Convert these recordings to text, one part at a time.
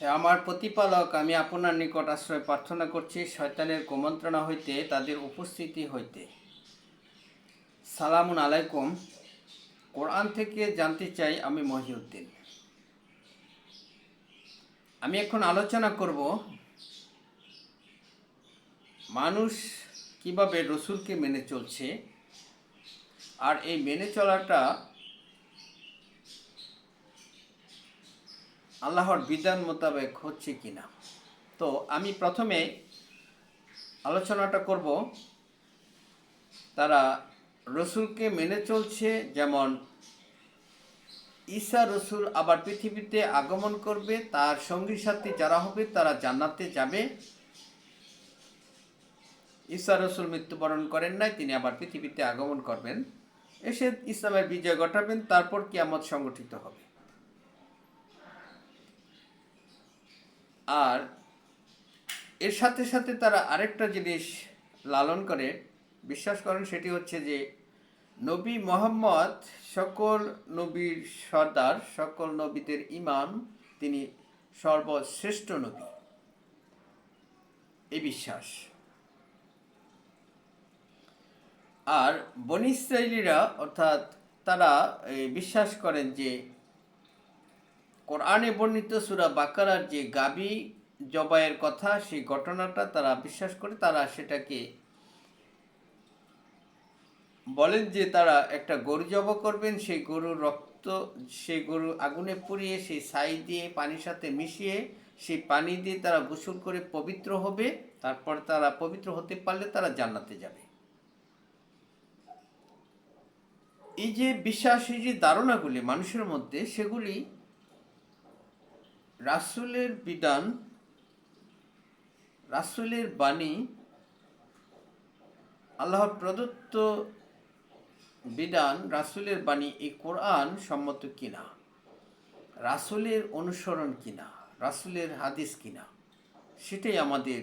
হে আমার প্রতিপালক, আমি আপনার নিকট আশ্রয় প্রার্থনা করছি শয়তানের কুমন্ত্রণা হইতে, তাদের উপস্থিতি হইতে। সালামুন আলাইকুম। কোরআন থেকে জানতে চাই, আমি মহিউদ্দিন। আমি এখন আলোচনা করব মানুষ কিভাবে রসুলকে মেনে চলছে, আর এই মেনে চলাটা আল্লাহর বিধান মোতাবেক হচ্ছে কিনা। তো আমি প্রথমে আলোচনাটা করব তারা রসুলকে মেনে চলছে, যেমন ঈসা রসুল আবার পৃথিবীতে আগমন করবে, তার সঙ্গী সাথী যারা হবে তারা জান্নাতে যাবে। ঈসা রসুল মৃত্যুবরণ করেন নাই, তিনি আবার পৃথিবীতে আগমন করবেন, এসে ইসলামের বিজয় ঘটাবেন, তারপর কিয়ামত সংগঠিত হবে। আর এর সাথে সাথে তারা আরেকটা জিনিস লালন করে বিশ্বাস করেন, সেটি হচ্ছে যে নবী মোহাম্মদ সকল নবীর সর্দার, সকল নবীদের ইমাম, তিনি সর্বশ্রেষ্ঠ নবী, এই বিশ্বাস। আর বনী ইসরাইলীরা অর্থাৎ তারা বিশ্বাস করেন যে কোরআনে বর্ণিত সূরা বাকারার যে গাবী জবাইয়ের কথা, সেই ঘটনাটা তারা বিশ্বাস করে। তারা সেটাকে বলেন যে তারা একটা গরু জব করবেন, সেই গরুর রক্ত, সেই গরু আগুনে পুড়িয়ে সেই ছাই দিয়ে পানির সাথে মিশিয়ে সেই পানি দিয়ে তারা গোসল করে পবিত্র হবে, তারপর তারা পবিত্র হতে পারলে তারা জান্নাতে যাবে। এই যে বিশ্বাস, এই যে ধারণাগুলি মানুষের মধ্যে, সেগুলি রাসূলের বিধান, রাসূলের বাণী, আল্লাহর প্রদত্ত বিধান, রাসূলের বাণী, এই কোরআন সম্মত কিনা, রাসূলের অনুসরণ কিনা, রাসূলের হাদিস কিনা, সেটাই আমাদের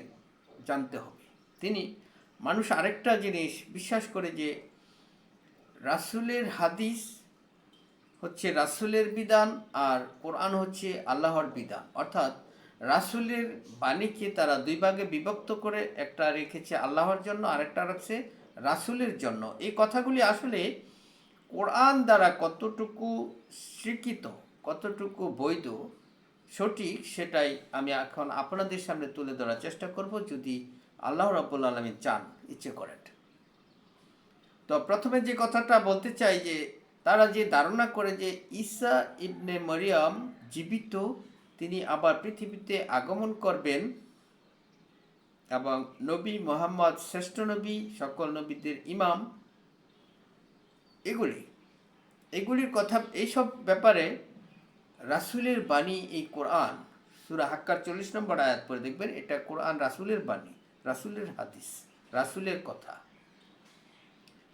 জানতে হবে। মানুষ আরেকটা জিনিস বিশ্বাস করে যে রাসূলের হাদিস হচ্ছে রাসূলের বিধান, আর কোরআন হচ্ছে আল্লাহর বিধান। অর্থাৎ রাসূলের বাণীকে তারা দুই ভাগে বিভক্ত করে, একটা রেখেছে আল্লাহর জন্য, আরেকটা রাখছে রাসূলের জন্য। এই কথাগুলি আসলে কোরআন দ্বারা কতটুকু স্বীকৃত, কতটুকু বৈধ, সঠিক, সেটাই আমি এখন আপনাদের সামনে তুলে ধরার চেষ্টা করব, যদি আল্লাহ রাব্বুল আলামিন চান, ইচ্ছে করেন। তো প্রথমে যে কথাটা বলতে চাই যে তারা যে ধারণা করে যে ঈসা ইবনে মরিয়ম জীবিত, তিনি আবার পৃথিবীতে আগমন করবেন, এবং নবী মোহাম্মদ শ্রেষ্ঠ নবী, সকল নবীদের ইমাম, এগুলির কথা, এইসব ব্যাপারে রাসূলের বাণী, এই কোরআন, সূরা হাক্কার 40 নম্বর আয়াত পরে দেখবেন, এটা কোরআন রাসূলের বাণী, রাসূলের হাদিস, রাসূলের কথা,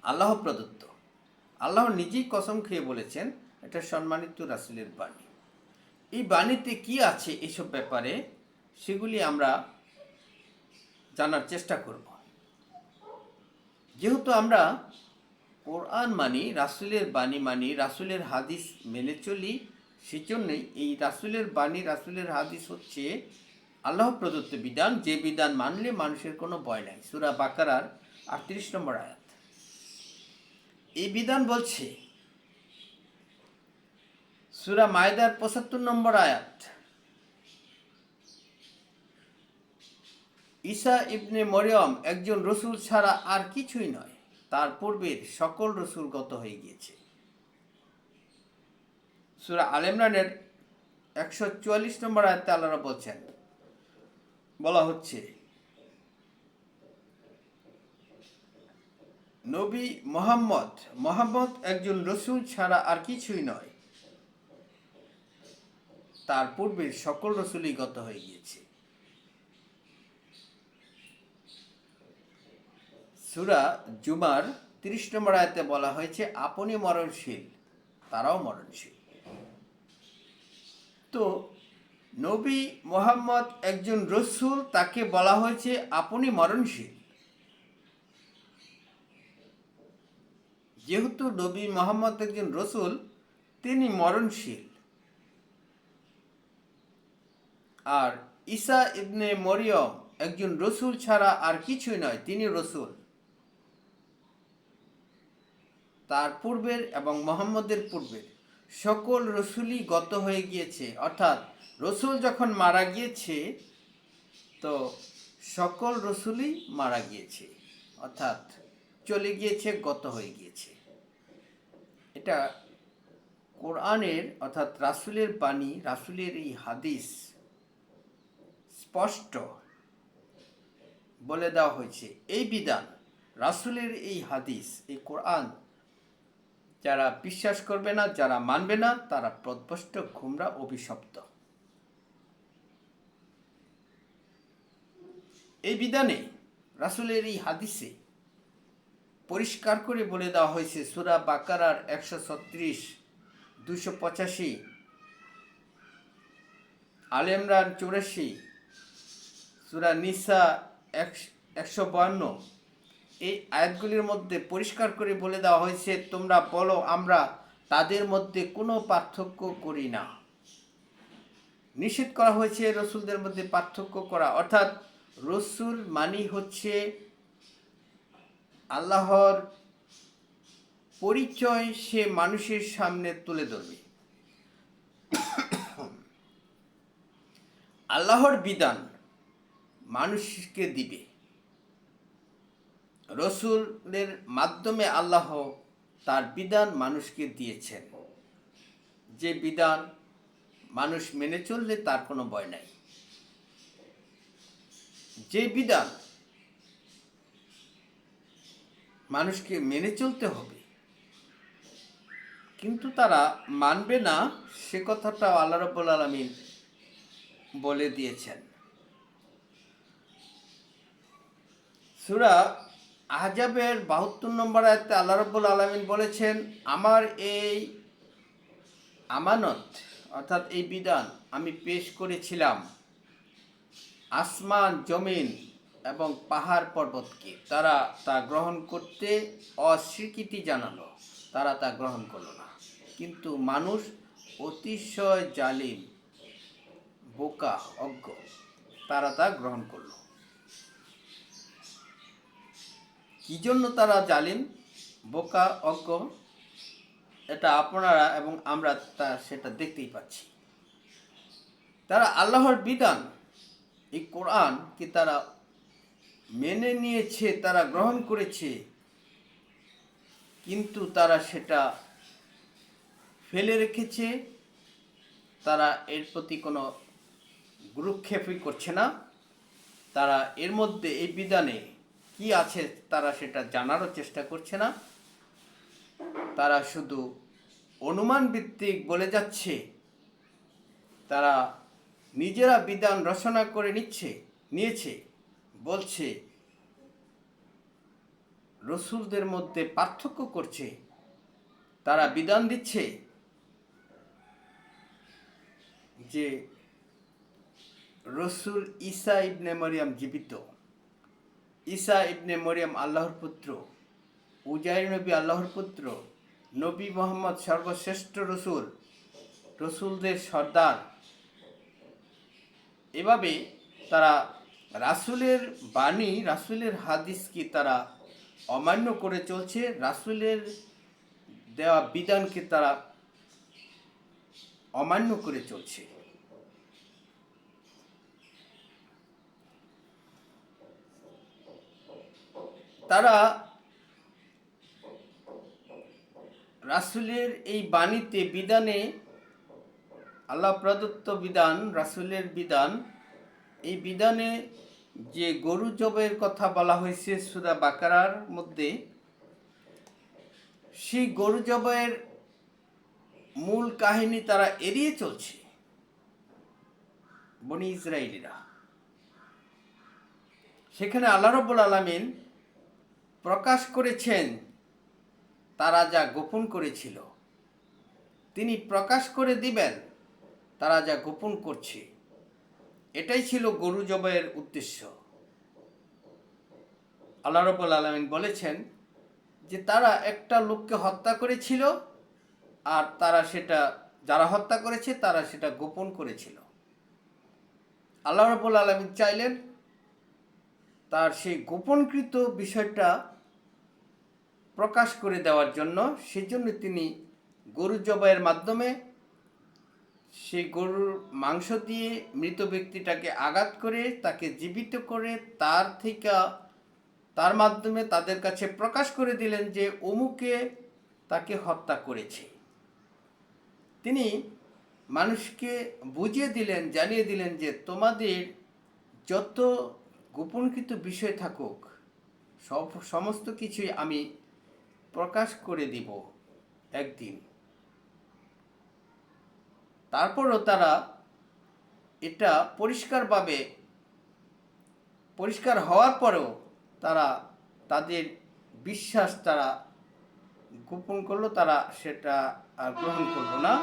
আল্লাহ প্রদত্ত। আল্লাহ নিজেই কসম খেয়ে বলেছেন এটা সম্মানিত রাসূলের বাণী। এই বাণীতে কি আছে এসব ব্যাপারে, সেগুলি আমরা জানার চেষ্টা করব। যেহেতু আমরা কোরআন মানি, রাসূলের বাণী মানি, রাসূলের হাদিস মেনে চলি, সেজন্যই এই রাসূলের বাণী, রাসূলের হাদিস হচ্ছে আল্লাহ প্রদত্ত বিধান, যে বিধান মানলে মানুষের কোনো ভয় নাই। সূরা বাকারার 38 নম্বর আয়াত। এই বিধান বলছে সূরা মায়দার 75 নম্বর আয়াত, ঈসা ইবনে মরিয়ম একজন রসুল ছাড়া আর কিছুই নয়, তার পূর্বের সকল রসুল গত হয়ে গিয়েছে। সূরা আল ইমরানের 144 নম্বর আয়াতে আল্লাহ বলছেন, বলা হচ্ছে নবী মোহাম্মদ একজন রসুল ছাড়া আর কিছুই নয়, তার পূর্বের সকল রসুলই গত হয়ে গিয়েছে। সূরা জুমার 30 নম্বর আয়াতে বলা হয়েছে আপনি মরণশীল, তারাও মরণশীল। তো নবী মোহাম্মদ একজন রসুল, তাকে বলা হয়েছে আপনি মরণশীল। যেহেতু নবী মোহাম্মদ একজন রসুল, তিনি মরণশীল। আর ঈসা ইবনে মরিয়ম একজন রসুল ছাড়া আর কিছুই নয়, তিনি রসুল। তার পূর্বের এবং মোহাম্মদের পূর্বের সকল রসুলই গত হয়ে গিয়েছে, অর্থাৎ রসুল যখন মারা গিয়েছে তো সকল রসুলই মারা গিয়েছে, অর্থাৎ চলে গিয়েছে, গত হয়ে গিয়েছে। এটা কোরআনের অর্থাৎ রাসূলের বাণী, রাসূলের এই হাদিস স্পষ্ট বলে দেওয়া হয়েছে। এই বিধান, রাসূলের এই হাদিস, এই কোরআন যারা বিশ্বাস করবে না, যারা মানবে না, তারা পথভ্রষ্ট, গোমরা, অভিশপ্ত। এই বিধানে, রাসূলের এই হাদিসে পরিষ্কার করে বলে দেওয়া হয়েছে। সূরা বাকারার 136, 285, আলে ইমরান 84, সূরা নিসা 152, এই আয়াতগুলির মধ্যে পরিষ্কার করে বলে দেওয়া হয়েছে, তোমরা বলো আমরা তাদের মধ্যে কোনো পার্থক্য করি না। নিষেধ করা হয়েছে রসুলদের মধ্যে পার্থক্য করা, অর্থাৎ রসুল মানি হচ্ছে আল্লাহর পরিচয় সে মানুষের সামনে তুলে ধরবে, আল্লাহর বিধান মানুষকে দিবে। রসুলের মাধ্যমে আল্লাহ তার বিধান মানুষকে দিয়েছেন, যে বিধান মানুষ মেনে চললে তার কোনো ভয় নাই। যে বিধান মানুষকে মেনে চলতে হবে কিন্তু তারা মানবে না, সে কথাটা আল্লাহ রাব্বুল আলামিন বলে দিয়েছেন। সূরা আহজাবের 72 নম্বর আয়াতে আল্লাহ রাব্বুল আলামিন বলেছেন, আমার এই আমানত অর্থাৎ এই বিধান আমি পেশ করেছিলাম আসমান, জমিন এবং পাহাড় পর্বতকে, তারা তা গ্রহণ করতে অস্বীকৃতি জানালো, তারা তা গ্রহণ করলো না। কিন্তু মানুষ অতিশয় জালিম, বোকা, অজ্ঞ, তারা তা গ্রহণ করলো। কি জন্য তারা জালিম, বোকা, অজ্ঞ, এটা আপনারা এবং আমরা সেটা দেখতেই পাচ্ছি। তারা আল্লাহর বিধান, এই কোরআনকে তারা মেনে নিয়েছে, তারা গ্রহণ করেছে, কিন্তু তারা সেটা ফেলে রেখেছে। তারা এর প্রতি কোনো গুরুক্ষেপই করছে না। তারা এর মধ্যে এই বিধানে কি আছে তারা সেটা জানারও চেষ্টা করছে না। তারা শুধু অনুমান ভিত্তিক বলে যাচ্ছে, তারা নিজেরা বিধান রচনা করে নিয়েছে, বলছে রসুলদের মধ্যে পার্থক্য করছে, তারা বিধান দিচ্ছে যে রসুল ঈসা ইবনে মরিয়ম জীবিত, ঈসা ইবনে মরিয়ম আল্লাহর পুত্র, উজাইর নবী আল্লাহর পুত্র, নবী মুহাম্মদ সর্বশ্রেষ্ঠ রসুল, রসুলদের সর্দার। এভাবে তারা রাসূলের বাণী, রাসূলের হাদিসকে তারা অমান্য করে চলছে, রাসূলের দেওয়া বিধানকে তারা অমান্য করে চলছে। তারা রাসূলের এই বাণীতে, বিধানে, আল্লাহ প্রদত্ত বিধান, রাসূলের বিধান, এই বিধানে যে গরু জবের কথা বলা হয়েছে সূরা বাকারার মধ্যে, সেই গরু জবের মূল কাহিনী তারা এড়িয়ে চলছে বনি ইসরাইলীরা। সেখানে আল্লাহ রাব্বুল আলামিন প্রকাশ করেছেন তারা যা গোপন করেছিল, তিনি প্রকাশ করে দিবেন তারা যা গোপন করছে। এটাই ছিল গরু জবাইয়ের উদ্দেশ্য। আল্লাহ রাব্বুল আলামিন বলেছেন যে তারা একটা লোককে হত্যা করেছিল, আর তারা সেটা, যারা হত্যা করেছে তারা সেটা গোপন করেছিল। আল্লাহ রাব্বুল আলামিন চাইলেন তার সেই গোপনকৃত বিষয়টা প্রকাশ করে দেওয়ার জন্য। সেজন্য তিনি গরু জবাইয়ের মাধ্যমে সেই গরুর মাংস দিয়ে মৃত ব্যক্তিটাকে আঘাত করে তাকে জীবিত করে তার মাধ্যমে তাদের কাছে প্রকাশ করে দিলেন যে অমুকে তাকে হত্যা করেছে। তিনি মানুষকে বুঝিয়ে দিলেন, জানিয়ে দিলেন যে তোমাদের যত গোপনকৃত বিষয় থাকুক সমস্ত কিছুই আমি প্রকাশ করে দিব একদিন। তারপরও তারা এটা পরিষ্কার হওয়ার পরেও তারা তাদের বিশ্বাস তারা গোপন করলো, তারা সেটা আর গ্রহণ করলো না।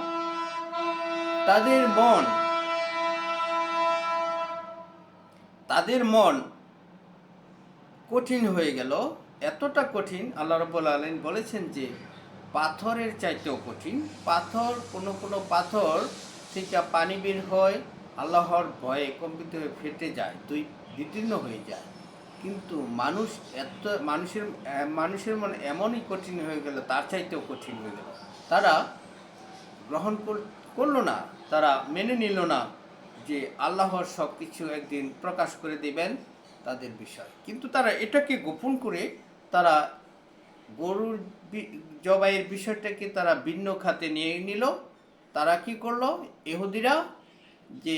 তাদের মন কঠিন হয়ে গেল, এতটা কঠিন আল্লাহ রাব্বুল আলামিন বলেছেন যে পাথরের চাইতেও কঠিন। কোনো পাথর থেকে পানি বের হয়, আল্লাহর ভয়ে কম্পিত হয়ে ফেটে যায়, বিদীর্ণ হয়ে যায়। কিন্তু মানুষের মন এমনই কঠিন হয়ে গেল, তার চাইতেও কঠিন হয়ে গেল। তারা গ্রহণ করলো না, তারা মেনে নিল না যে আল্লাহর সব কিছু একদিন প্রকাশ করে দিবেন তাদের বিষয়। কিন্তু তারা এটাকে গোপন করে তারা গরুর জবাইয়ের বিষয়টাকে তারা ভিন্ন খাতে নিয়ে নিল। তারা কি করলো, ইহুদিরা, যে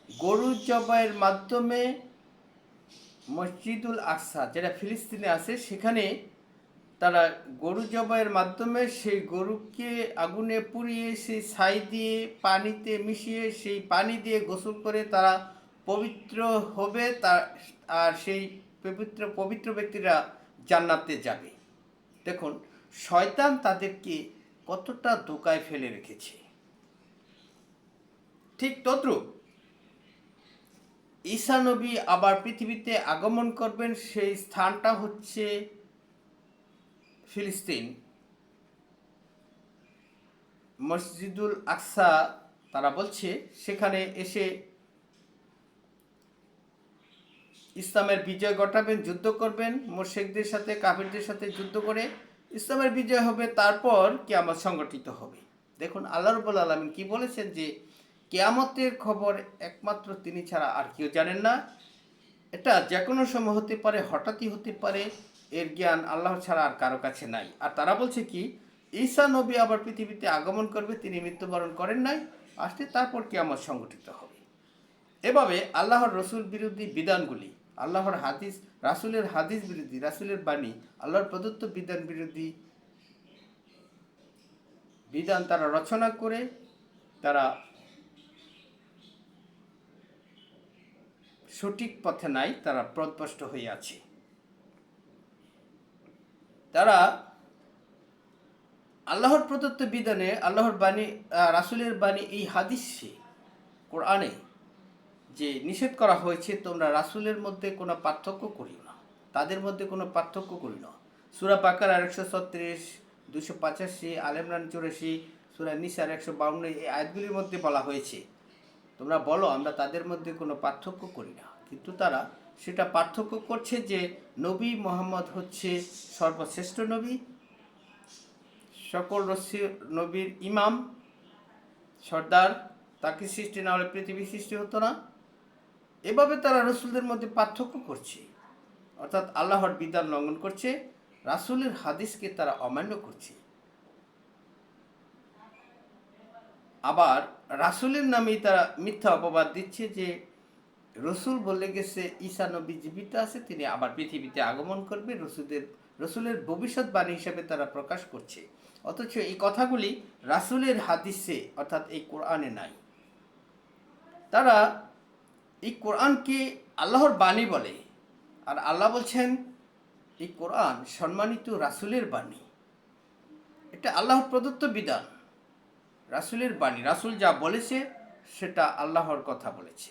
গরুর জবাইয়ের মাধ্যমে মসজিদুল আকসা যেটা ফিলিস্তিনে আছে, সেখানে তারা গরু জবাইয়ের মাধ্যমে সেই গরুকে আগুনে পুড়িয়ে সেই ছাই দিয়ে পানিতে মিশিয়ে সেই পানি দিয়ে গোসল করে তারা পবিত্র হবে, আর সেই পবিত্র ব্যক্তিরা জান্নাতে যাবে। দেখুন শয়তান তাদেরকে কতটা ধোঁকায় ফেলে রেখেছে। ঠিক তদ্রূপ ঈসা নবী আবার পৃথিবীতে আগমন করবেন, সেই স্থানটা হচ্ছে ফিলিস্তিন, মসজিদুল আকসা তারা বলছে। সেখানে এসে ইসলামের বিজয় ঘটাবেন, যুদ্ধ করবেন, মুশরিকদের সাথে কাফিরদের সাথে যুদ্ধ করে ইসলামের বিজয় হবে, তারপর কিয়ামত সংগঠিত হবে। দেখুন আল্লাহ রাব্বুল আলামিন কি বলেছেন যে কিয়ামতের খবর একমাত্র তিনি ছাড়া আর কেউ জানেন না। এটা যে কোনো সময় হতে পারে, হঠাৎই হতে পারে, এর জ্ঞান আল্লাহ ছাড়া আর কারো কাছে নাই। আর তারা বলছে কি ঈসা নবী আবার পৃথিবীতে আগমন করবে, তিনি মৃত্যুবরণ করেন নাই, আসলে তারপর কিয়ামত সংগঠিত হবে। এভাবে আল্লাহর রসুল বিরোধী বিধানগুলি, আল্লাহর হাদিস, রাসুলের হাদিস বিরোধী, রাসুলের বাণী, আল্লাহর প্রদত্ত বিধান বিরোধী বিধান তারা রচনা করে তারা সঠিক পথে নাই, তারা পথভ্রষ্ট হয়ে আছে। তারা আল্লাহর প্রদত্ত বিধানে, আল্লাহর বাণী, রাসুলের বাণী, এই হাদিসে কোরআনে যে নিষেধ করা হয়েছে তোমরা রাসুলের মধ্যে কোনো পার্থক্য করিও না, তাদের মধ্যে কোনো পার্থক্য করি না। সূরা বাকারা 136, 285, আল ইমরান 84, সূরা নিসার 152, এই আয়াতগুলির মধ্যে বলা হয়েছে তোমরা বলো আমরা তাদের মধ্যে কোনো পার্থক্য করি না। কিন্তু তারা সেটা পার্থক্য করছে যে নবী মুহাম্মদ হচ্ছে সর্বশ্রেষ্ঠ নবী, সকল নবীর ইমাম, সর্দার, তাকে সৃষ্টি না হলে পৃথিবী সৃষ্টি হতো না। এভাবে তারা রসুলদের মধ্যে পার্থক্য করছে, অর্থাৎ আল্লাহর বিধান লঙ্ঘন করছে, রাসুলের হাদিসকে তারা অমান্য করছে। আবার রাসুলের নামেই তারা মিথ্যা অপবাদ দিচ্ছে যে রসুল বলে গেছে ঈসা নবী জীবিত আছে, তিনি আবার পৃথিবীতে আগমন করবে, রসুলের ভবিষ্যৎবাণী হিসেবে তারা প্রকাশ করছে। অথচ এই কথাগুলি রাসুলের হাদিসে অর্থাৎ এই কোরআনে নাই। তারা এই কোরআনকে আল্লাহর বাণী বলে, আর আল্লাহ বলছেন এই কোরআন সম্মানিত রাসুলের বাণী, এটা আল্লাহর প্রদত্ত বিধান, রাসুলের বাণী। রাসুল যা বলেছে সেটা আল্লাহর কথা বলেছে,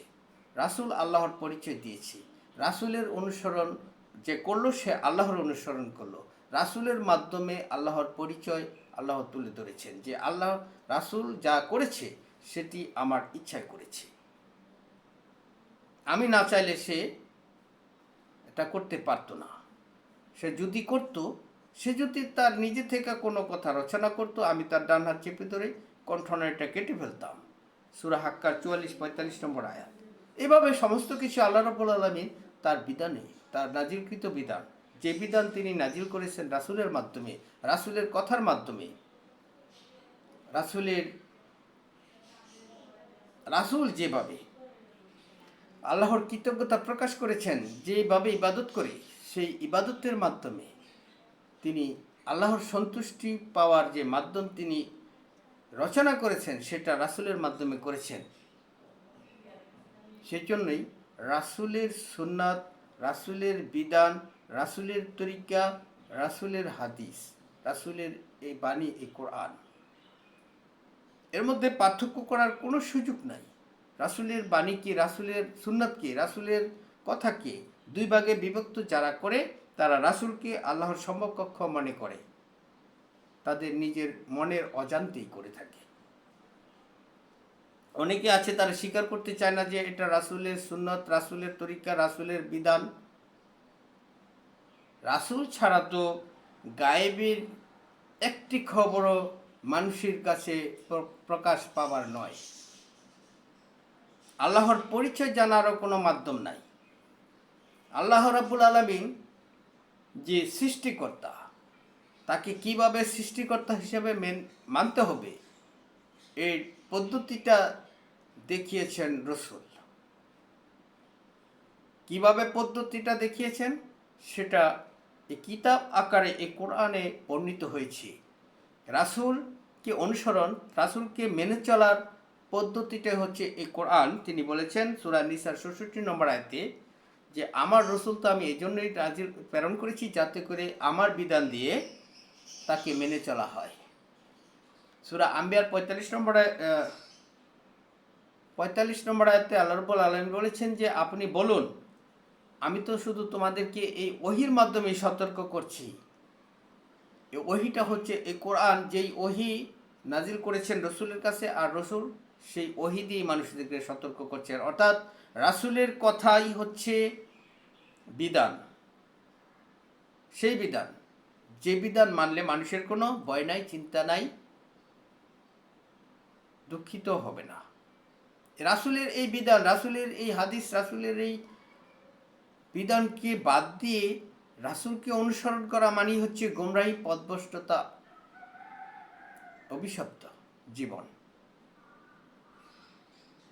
রাসুল আল্লাহর পরিচয় দিয়েছে। রাসুলের অনুসরণ যে করলো সে আল্লাহর অনুসরণ করলো, রাসুলের মাধ্যমে আল্লাহর পরিচয় আল্লাহ তুলে ধরেছেন যে আল্লাহ রাসুল যা করেছে সেটি আমার ইচ্ছায় করেছে। আমি না চাইলে সে এটা করতে পারতো না। সে যদি করত, সে যদি তার নিজে থেকে কোনো কথা রচনা করত, আমি তার ডান হাত চেপে ধরে কণ্ঠনালীটা কেটে ফেলতাম। সূরা হাক্কার 44-45 নম্বর আয়াত। এভাবে সমস্ত কিছু আল্লাহ রাব্বুল আলামিন তার বিধানে, তার নাজিলকৃত বিধান, যে বিধান তিনি নাজিল করেছেন রাসূলের মাধ্যমে, রাসূলের কথার মাধ্যমে, রাসূল যেভাবে আল্লাহর কৃতজ্ঞতা প্রকাশ করেছেন, যেভাবে ইবাদত করে, সেই ইবাদতের মাধ্যমে তিনি আল্লাহর সন্তুষ্টি পাওয়ার যে মাধ্যম তিনি রচনা করেছেন, সেটা রাসূলের মাধ্যমে করেছেন। সেজন্যই রাসূলের সুন্নাত, রাসূলের বিধান, রাসূলের তরিকা, রাসূলের হাদিস, রাসূলের এই বাণী, এই কোরআন, এর মধ্যে পার্থক্য করার কোনো সুযোগ নাই। রাসূলের বাণী কি, রাসূলের সুন্নাত কি, রাসূলের কথা কি, দুই ভাগে বিভক্ত যারা করে, তারা রাসূলকে আল্লাহর সমকক্ষ মনে করে, তাদের নিজের মনের অজান্তেই করে থাকে। অনেকে আছে তারা স্বীকার করতে চায় না যে এটা রাসূলের সুন্নাত, রাসূলের তরিকা, রাসূলের বিধান। রাসূল ছাড়া তো গায়েবের একটি খবরও মানুষের কাছে প্রকাশ পাবার নয়। আল্লাহর পরিচয় জানারও কোনো মাধ্যম নাই। আল্লাহ রাব্বুল আলামিন যে সৃষ্টিকর্তা, তাকে কিভাবে সৃষ্টিকর্তা হিসেবে মানতে হবে, এই পদ্ধতিটা দেখিয়েছেন রসুল। কিভাবে পদ্ধতিটা দেখিয়েছেন সেটা এই কিতাব আকারে এই কোরআনে বর্ণিত হয়েছে। রাসূলকে অনুসরণ, রাসূলকে মেনে চলার পদ্ধতিটা হচ্ছে এই কোরআন। তিনি বলেছেন সূরা নিসার ৬৬ নম্বর আয়াতে যে আমার রসুল তো আমি এই জন্যই প্রেরণ করেছি যাতে করে আমার বিধান দিয়ে তাকে মেনে চলা হয়। সূরা আম্বিয়ার ৪৫ নম্বর আয়াতে আল্লাহ রাব্বুল আলামিন বলেছেন যে আপনি বলুন, আমি তো শুধু তোমাদেরকে এই ওহীর মাধ্যমে সতর্ক করছি। এই ওহীটা হচ্ছে এই কোরআন, যেই ওহী নাজিল করেছেন রসুলের কাছে, আর রসুল সেই ওহী দিয়ে মানুষদেরকে সতর্ক করছেন। অর্থাৎ রাসূলের কথাই হচ্ছে বিধান, সেই বিধান, যে বিধান মানলে মানুষের কোনো ভয় নাই, চিন্তা নাই, দুঃখিত হবে না। রাসূলের এই বিধান, রাসূলের এই হাদিস, রাসূলের এই বিধানকে বাদ দিয়ে রাসূলকে অনুসরণ করা মানেই হচ্ছে গোমরাহি, পথভ্রষ্টতা, অভিশপ্ত জীবন।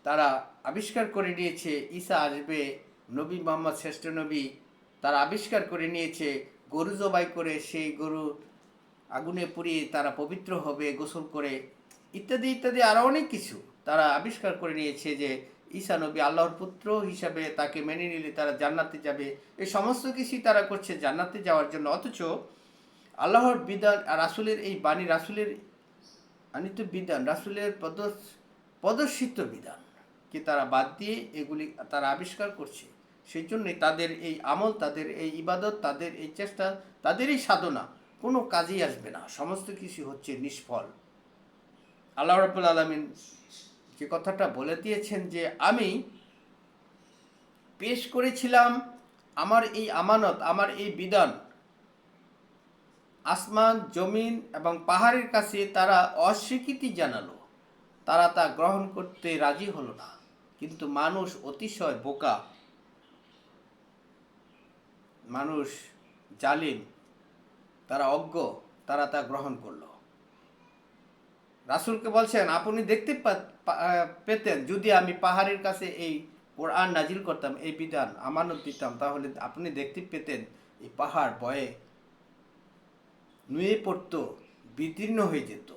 তারা আবিষ্কার করে নিয়েছে ঈসা আসবে, নবী মুহাম্মদ শ্রেষ্ঠ নবী। তারা আবিষ্কার করে নিয়েছে গরু জবাই করে সেই গরু আগুনে পুড়িয়ে তারা পবিত্র হবে গোসল করে, ইত্যাদি ইত্যাদি আরও অনেক কিছু তারা আবিষ্কার করে নিয়েছে যে ঈসা নবী আল্লাহর পুত্র হিসাবে তাকে মেনে নিলে তারা জান্নাতে যাবে। এই সমস্ত কিছুই তারা করছে জান্নাতে যাওয়ার জন্য। অথচ আল্লাহর বিধান আর রাসূলের এই বাণী, রাসূলের আনিত বিধান, রাসূলের প্রদর্শিত বিধানকে তারা বাদ দিয়ে এগুলি তারা আবিষ্কার করছে। সেই জন্যই তাদের এই আমল, তাদের এই ইবাদত, তাদের এই চেষ্টা, তাদের এই সাধনা কোনো কাজেই আসবে না, সমস্ত কিছু হচ্ছে নিষ্ফল। আল্লাহ রাব্বুল আলামিন যে কথাটা বলে দিয়েছেন যে আমি পেশ করেছিলাম আমার এই আমানত, আমার এই বিধান আসমান, জমিন এবং পাহাড়ের কাছে, তারা অস্বীকৃতি জানালো, তারা তা গ্রহণ করতে রাজি হলো না। কিন্তু মানুষ অতিশয় বোকা, মানুষ জালিম, তারা অজ্ঞ, তারা তা গ্রহণ করলো। রাসূলকে বলছেন আপনি দেখতে পেতেন যদি আমি পাহাড়ের কাছে এই কোরআন নাজিল করতাম, এই বিধান আমানত দিতাম, তাহলে আপনি দেখতে পেতেন এই পাহাড় ভয়ে নুয়ে পড়তো, বিদীর্ণ হয়ে যেত।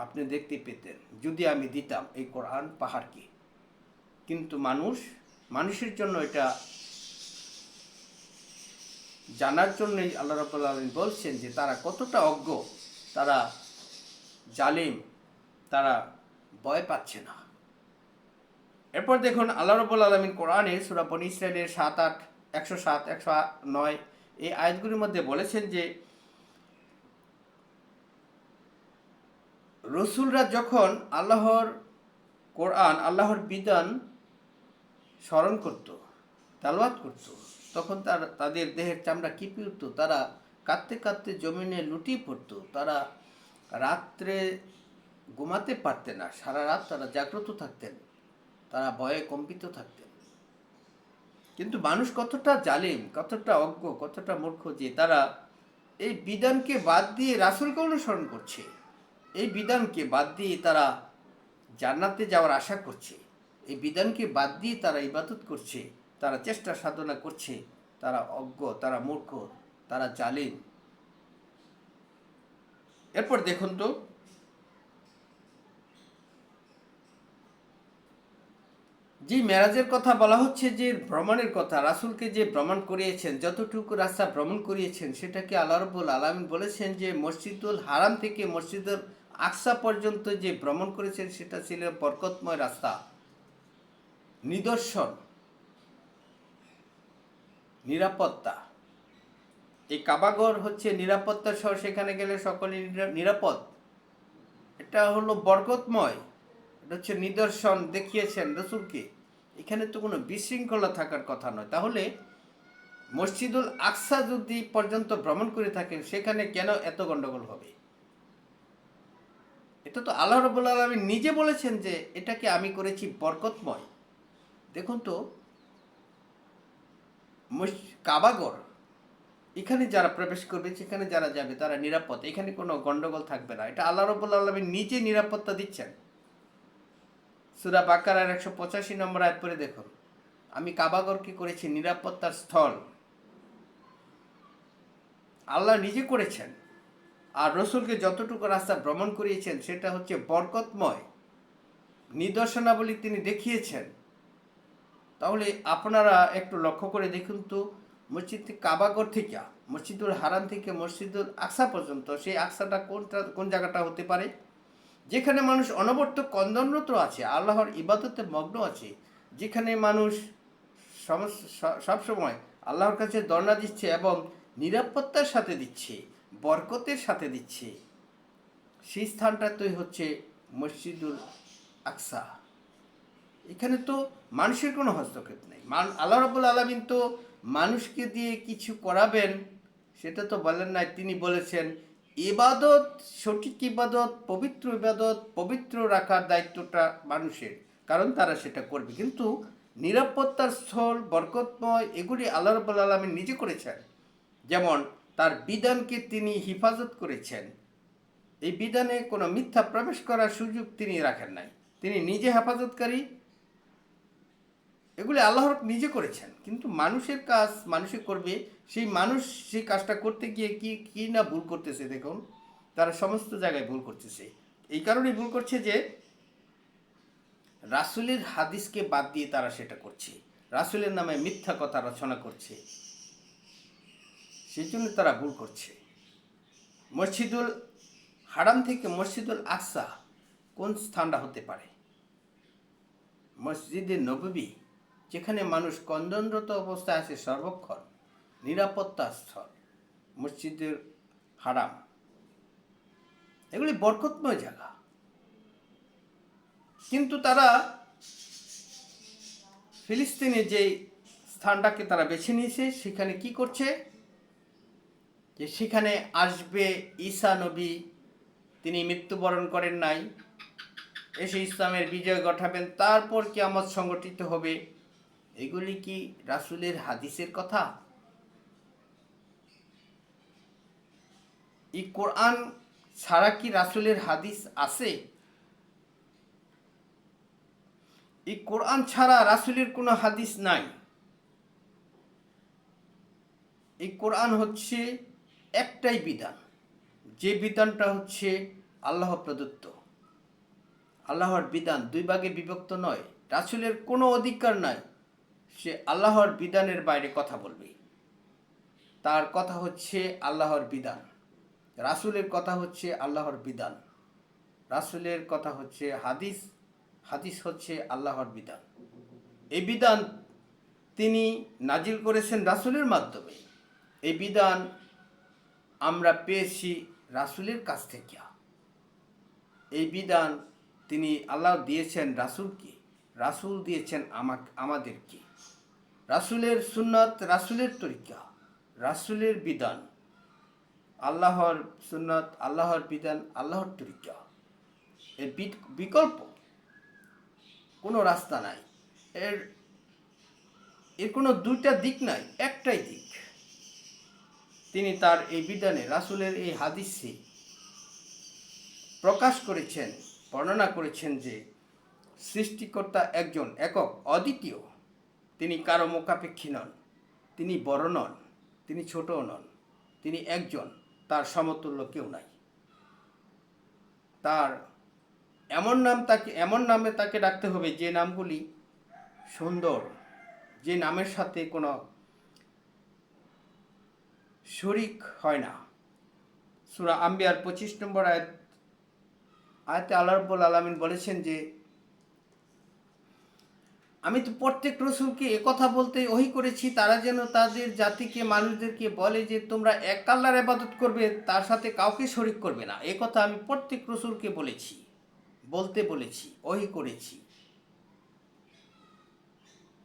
আপনি দেখতে পেতেন যদি আমি দিতাম এই কোরআন পাহাড়কে। কিন্তু মানুষের জন্য এটা জানার জন্যই আল্লাহ রাব্বুল আলামিন বলছেন যে তারা কতটা অজ্ঞ, তারা জালিম, তারা ভয় পাচ্ছে না। এরপর দেখুন আল্লাহ রাব্বুল আলামিন কোরআনে সূরা বনী ইসরাঈলের 7-8, 107, 109 এই আয়াতগুলির মধ্যে বলেছেন যে রসুলরা যখন আল্লাহর কোরআন, আল্লাহর বিধান স্মরণ করত, তালাওয়াত করত, তখন তাদের দেহের চামড়া কেঁপে উঠত, তারা কাঁদতে কাঁদতে জমিনে লুটিয়ে পড়ত, তারা রাত্রে ঘুমাতে পারতেন না, সারা রাত তারা জাগ্রত থাকতেন, তারা ভয়ে কম্পিত থাকতেন। কিন্তু মানুষ কতটা জালিম, কতটা অজ্ঞ, কতটা মূর্খ যে তারা এই বিধানকে বাদ দিয়ে রাসূলকে অনুসরণ করছে, এই বিধানকে বাদ দিয়ে তারা জান্নাতে যাওয়ার আশা করছে, এই বিধানকে বাদ দিয়ে তারা ইবাদত করছে, তারা চেষ্টা সাধনা করছে। তারা অজ্ঞ, তারা মূর্খ, তারা জালিম। এরপর দেখুন তো, যে মেরাজের কথা বলা হচ্ছে, যে ভ্রমণের কথা, রাসূলকে যে ভ্রমণ করিয়েছেন, যতটুকু রাস্তা ভ্রমণ করিয়েছেন, সেটাকে আল্লাহ রাব্বুল আলামিন বলেছেন যে মসজিদুল হারাম থেকে মসজিদুল আকসা পর্যন্ত যে ভ্রমণ করেছেন সেটা ছিল বরকতময় রাস্তা, নিদর্শন, নিরাপত্তা। এই কাবাঘর হচ্ছে নিরাপত্তা সহ, সেখানে গেলে সকলে নিরাপদ। এটা হলো বরকতময়, এটা হচ্ছে নিদর্শন দেখিয়েছেন রসুলকে। এখানে তো কোনো বিশৃঙ্খলা থাকার কথা নয়। তাহলে মসজিদুল আকসা যদি পর্যন্ত ভ্রমণ করে থাকেন, সেখানে কেন এত গন্ডগোল হবে? এটা তো আল্লাহ রাব্বুল আলামিন নিজে বলেছেন যে এটাকে আমি করেছি বরকতময়। দেখুন তো, কাবাঘর, এখানে যারা প্রবেশ করবে, সেখানে যারা যাবে তারা নিরাপদ, এখানে কোনো গন্ডগোল থাকবে না। এটা আল্লাহ রাব্বুল আলামিন নিজে নিরাপত্তা দিচ্ছেন। সূরা বাকারার 185 নম্বর আয়াত পড়ে দেখুন, আমি কাবাঘরকে করেছি নিরাপত্তার স্থল। আল্লাহ নিজে করেছেন। আর রসুলকে যতটুকু রাস্তা ভ্রমণ করিয়েছেন সেটা হচ্ছে বরকতময়, নিদর্শনাবলী তিনি দেখিয়েছেন। তাহলে আপনারা একটু লক্ষ্য করে দেখুন তো, মসজিদ কাবাঘর থেকে, মসজিদুল হারাম থেকে মসজিদুল আকসা পর্যন্ত, সেই আকসাটা কোন জায়গাটা হতে পারে? যেখানে মানুষ অনবরত কন্দনরত আছে, আল্লাহর ইবাদতে মগ্ন আছে, যেখানে মানুষ সবসময় আল্লাহর কাছে দরনা দিচ্ছে এবং নিরাপত্তার সাথে দিচ্ছে, বরকতের সাথে দিচ্ছে, সেই স্থানটাই হচ্ছে মসজিদুল আকসা। এখানে তো মানুষের কোনো হস্তক্ষেপ নেই। আল্লাহ রাব্বুল আলামিন তো মানুষকে দিয়ে কিছু করাবেন সেটা তো বলেন নাই। তিনি বলেছেন ইবাদত, সঠিক ইবাদত, পবিত্র রাখার দায়িত্বটা মানুষের, কারণ তারা সেটা করবে। কিন্তু নিরাপত্তার স্থল, বরকতময়, এগুলি আল্লাহ রাব্বুল আলামিন নিজে করেছেন। যেমন তার বিধানকে তিনি হিফাজত করেছেন, এই বিধানে কোনো মিথ্যা প্রবেশ করার সুযোগ তিনি রাখেন নাই, তিনি নিজে হেফাজতকারী। এগুলি আল্লাহর নিজে করেছেন, কিন্তু মানুষের কাজ মানুষে করবে। সেই মানুষ সেই কাজটা করতে গিয়ে কি না ভুল করতেছে দেখুন, তারা সমস্ত জায়গায় ভুল করতেছে। এই কারণেই ভুল করছে যে রাসূলের হাদিসকে বাদ দিয়ে তারা সেটা করছে, রাসূলের নামে মিথ্যা কথা রচনা করছে, সেই জন্য তারা ভুল করছে। মসজিদুল হারাম থেকে মসজিদুল আকসা কোন স্থানটা হতে পারে? মসজিদে নববী, যেখানে মানুষ কন্দনরত অবস্থায় আছে সর্বক্ষণ, নিরাপত্তা স্থল, মসজিদের হারাম, এগুলি বরকতময় জায়গা। কিন্তু তারা ফিলিস্তিনে যে স্থানটাকে তারা বেছে নিয়েছে, সেখানে কি করছে? যে সেখানে আসবে ঈসা নবী, তিনি মৃত্যুবরণ করেন নাই, এসে ইসলামের বিজয় ঘটাবেন, তারপর কিয়ামত সংগঠিত হবে। এগুলি কি রাসূলের হাদিসের কথা? এই কোরআন ছাড়া কি রাসূলের হাদিস আছে? এই কোরআন ছাড়া রাসূলের কোনো হাদিস নাই। এই কোরআন হচ্ছে একটাই বিধান, যে বিধানটা হচ্ছে আল্লাহ প্রদত্ত। আল্লাহর বিধান দুই ভাগে বিভক্ত নয়। রাসূলের কোনো অধিকার নাই সে আল্লাহর বিধানের বাইরে কথা বলবে। তার কথা হচ্ছে আল্লাহর বিধান, রাসূলের কথা হচ্ছে আল্লাহর বিধান, রাসূলের কথা হচ্ছে হাদিস, হাদিস হচ্ছে আল্লাহর বিধান। এই বিধান তিনি নাজিল করেছেন রাসূলের মাধ্যমে। এই বিধান আমরা পেয়েছি রাসূলের কাছ থেকে। এই বিধান তিনি আল্লাহ দিয়েছেন রাসূলকে, রাসূল দিয়েছেন আমাদেরকে। রাসূলের সুন্নাত, রাসূলের তরিকা, রাসূলের বিধান, আল্লাহর সুন্নাত, আল্লাহর বিধান, আল্লাহর তরিকা, এর বিকল্প কোনো রাস্তা নাই। এর এর কোনো দুইটা দিক নাই, একটাই দিক। তিনি তার এই বিধানে, রাসূলের এই হাদিসে প্রকাশ করেছেন, বর্ণনা করেছেন যে সৃষ্টিকর্তা একজন, একক, অদ্বিতীয়। তিনি কারো মুখাপেক্ষী নন, তিনি বড় নন, তিনি ছোটও নন, তিনি একজন, তার সমতুল্য কেউ নাই। তার এমন নামে তাকে ডাকতে হবে যে নামগুলি সুন্দর, যে নামের সাথে কোনো শরিক হয় না। সূরা আম্বিয়ার 25 নম্বর আয়াতে আল্লাহ রাব্বুল আলামিন বলেছেন যে আমি তো প্রত্যেক রসুলকে একথা বলতে ওহী করেছি, তারা যেন তাদের জাতিকে, মানুষদেরকে বলে যে তোমরা এক আল্লাহর ইবাদত করবে, তার সাথে কাউকে শরিক করবে না। এই কথা আমি প্রত্যেক রসুলকে বলেছি, ওহী করেছি।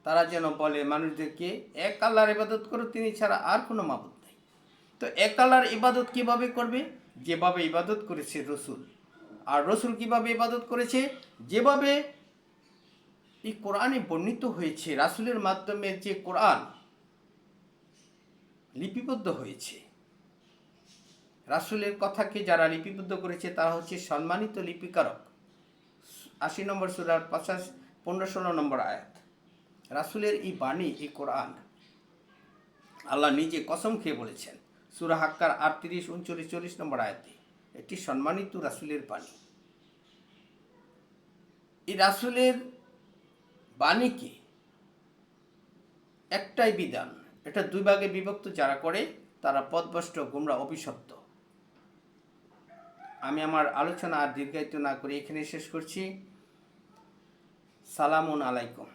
তারা যেন বলে মানুষদেরকে এক আল্লাহর ইবাদত করো, তিনি ছাড়া আর কোনো মাবুদ নেই। তো এক আল্লাহর ইবাদত কিভাবে করবে? যেভাবে ইবাদত করেছে রসুল। আর রসুল কিভাবে ইবাদত করেছে? যেভাবে এই কোরআনে বর্ণিত হয়েছে, রাসূলের মাধ্যমে যে কোরআন লিপিবদ্ধ হয়েছে, রাসূলের কথাকে যারা লিপিবদ্ধ করেছে তারা হচ্ছে সম্মানিত লিপিকারক। 80 নম্বর সূরার 15-16 নম্বর আয়াত। রাসূলের এই বাণী, এই কোরআন আল্লাহ নিজে কসম খেয়ে বলেছেন সূরা হাক্কার 38, 39, 40 নম্বর আয়াতে, এটি সম্মানিত রাসূলের বাণী। এই রাসূলের বাণীকে একটাই বিধান, এটা দুই ভাগে বিভক্ত যারা করে তারা পথভ্রষ্ট, গোমরা, অভিশপ্ত। আমি আমার আলোচনা আর দীর্ঘায়িত না করে এখানে শেষ করছি। সালামুন আলাইকুম।